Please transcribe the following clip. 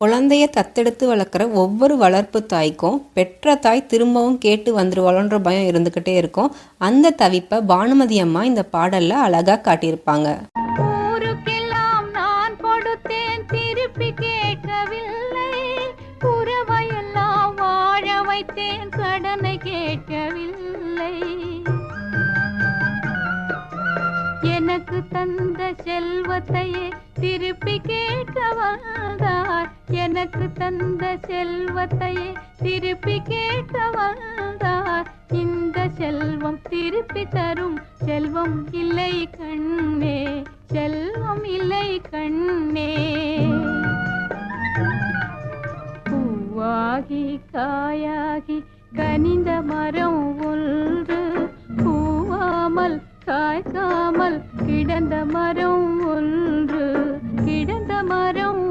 குழந்தைய தத்தெடுத்து வளர்க்குற ஒவ்வொரு வளர்ப்பு தாய்க்கும் பெற்ற தாய் திரும்பவும் கேட்டு வந்துருவாளோன்ற பயம் இருந்துக்கிட்டே இருக்கும். அந்த தவிப்பை பானுமதி அம்மா இந்த பாடல்ல அழகா காட்டியிருப்பாங்க. ஊருக்கெல்லாம் நான் கொடுத்தேன், திருப்பி கேட்கவில்லை. உறவையெல்லாம் வாழ வைத்தேன், கடனை கேட்கவில்லை. எனக்கு தந்த செல்வத்தையே திருப்பி கேட்க வந்தார். எனக்கு தந்த செல்வத்தையே திருப்பி கேட்க வந்தார். இந்த செல்வம் திருப்பி தரும் செல்வம் இல்லை கண்ணே, செல்வம் இல்லை கண்ணே. பூவாகி காயாகி கனிந்த மரம் ஒன்று, பூவாமல் காய்க்காமல் கிடந்த மரம் ஒன்று, கிடந்த மரம்